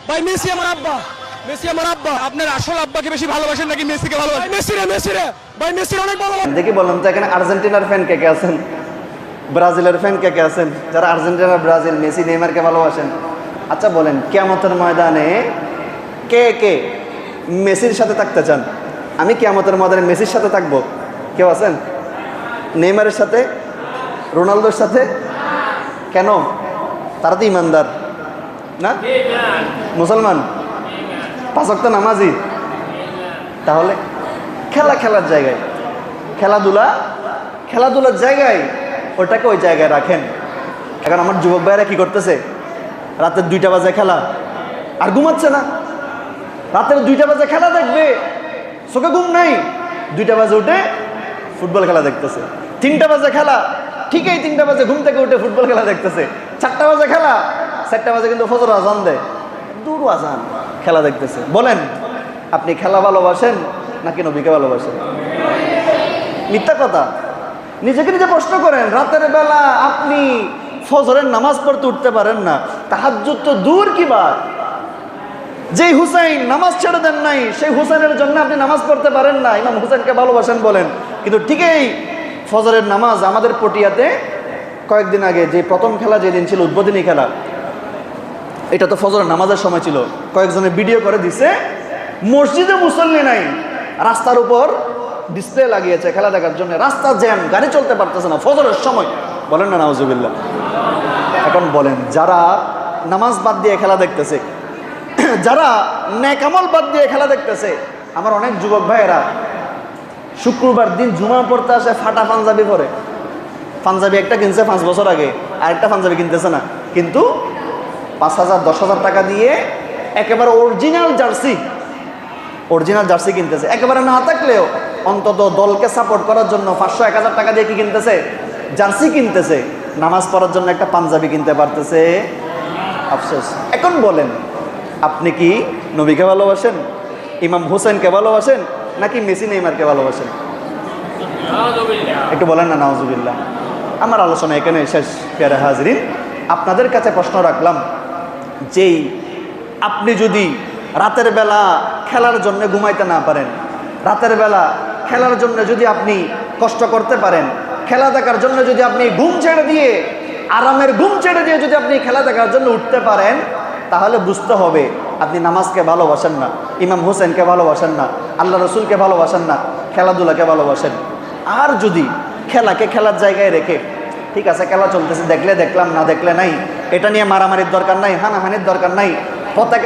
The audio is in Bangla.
ভাই মেসি আমার আব্বা, মেসি আমার আব্বা। আপনার আসল আব্বাকে বেশি ভালোবাসেন নাকি মেসিকে ভালোবাসেন? মেসি রে ভাই, মেসির অনেক ভালো। দেখি বললাম তো এখানে আর্জেন্টিনার ফ্যান কে কে আছেন, ব্রাজিলের ফ্যান কে কে আছেন? যারা আর্জেন্টিনা, ব্রাজিল, মেসি, নেইমারকে ভালোবাসেন, আচ্ছা বলেন কিয়ামতের ময়দানে কে কে মেসির সাথে থাকতে চান? আমি কিয়ামতের ময়দানে মেসির সাথে থাকবো। কেউ আছেন? নেইমারের সাথে, রোনালদোর সাথে? কেন? তারা তো ইমানদার না, মুসলমান, পাঁচ ওয়াক্ত নামাজি। তাহলে খেলার জায়গায়, খেলাধুলার জায়গায় ওটাকে ওই জায়গায় রাখেন। এখন আমার যুবক ভাইয়েরা কি করতেছে? রাতের 2টা বাজে খেলা, আর ঘুমাচ্ছে না। রাতের 2টা বাজে খেলা দেখবে, চোখে ঘুম নাই, 2টা বাজে উঠে ফুটবল খেলা দেখতেছে। 3টা বাজে খেলা, ঠিকই 3টা বাজে ঘুম থেকে উঠে ফুটবল খেলা দেখতেছে। 4টা বাজে খেলা, 4টা বাজে কিন্তু ফজর আজান দেয়, দূর আজান, খেলা দেখতেছে। বলেন আপনি খেলা ভালোবাসেন নাকি নবীকে ভালোবাসেন? মিথ্যা কথা। নিজেকে নিজে প্রশ্ন করেন। রাতের বেলা আপনি ফজরের নামাজ পড়তে উঠতে পারেন না, তাহাজ্জুদ তো দূর কি বাত। যেই হুসাইন নামাজ ছেড়ে দেন নাই, সেই হুসাইনের জন্য আপনি নামাজ পড়তে পারেন না, ইমাম হুসাইনকে ভালোবাসেন বলেন। কিন্তু ঠিকই ফজরের নামাজ আমাদের পটিয়াতে কয়েকদিন আগে যে প্রথম খেলা যেদিন ছিল, উদ্বোধনী খেলা, এটা তো ফজরের নামাজের সময় ছিল। কয়েকজনে ভিডিও করে দিছে, মসজিদে মুসল্লি নাই, রাস্তার উপর ডিসপ্লে লাগিয়েছে খেলা দেখার জন্য। রাস্তা জ্যাম, গাড়ি চলতে পারতেছে না ফজরের সময়। বলেন না নাউজুবিল্লাহ। এখন বলেন যারা নামাজ বাদ দিয়ে খেলা দেখতেছে, যারা নেক আমল বাদ দিয়ে খেলা দেখতেছে, আমার অনেক যুবক ভাইয়েরা শুক্রবার দিন জুমা পড়তে আসে ফাটা পাঞ্জাবি পরে। পাঞ্জাবি একটা কিনছে 5 বছর আগে, আরেকটা পাঞ্জাবি কিনতেছে না, কিন্তু 5,000 10,000 টাকা দিয়ে একেবারে অরিজিনাল জার্সি কিনতেছে। একেবারে না থাকলেও অন্তত দলকে সাপোর্ট করার জন্য 500-1000 টাকা দিয়ে কি কিনতেছে? জার্সি কিনতেছে। নামাজ পড়ার জন্য একটা পাঞ্জাবি কিনতে পারতেছে, আফসোস। এখন বলেন আপনি কি নবীকে ভালোবাসেন, ইমাম হুসেনকে ভালোবাসেন, নাকি মেসি নেইমারকে ভালোবাসেন? একটু বলেন না নাউজুবিল্লাহ। আমার আলোচনা এখানে শেষ। প্যারা হাজরিন, আপনাদের কাছে প্রশ্ন রাখলাম, যেই আপনি যদি রাতের বেলা খেলার জন্য ঘুমাইতে না পারেন, রাতের বেলা খেলার জন্য যদি আপনি কষ্ট করতে পারেন, খেলা দেখার জন্য যদি আপনি ঘুম ছেড়ে দিয়ে, আরামের ঘুম ছেড়ে দিয়ে যদি আপনি খেলা দেখার জন্য উঠতে পারেন, তাহলে বুঝতে হবে আপনি নামাজকে ভালোবাসেন না, ইমাম হোসেনকে ভালোবাসেন না, আল্লাহ রসুলকে ভালোবাসেন না, খেলাধুলাকে ভালোবাসেন। আর যদি খেলাকে খেলার জায়গায় রেখে, ঠিক আছে খেলা চলতেছে, দেখলে দেখলাম, না দেখলে নাই, এটা নিয়ে মারামারির দরকার নাই, হানাহানির দরকার নাই, পতাকা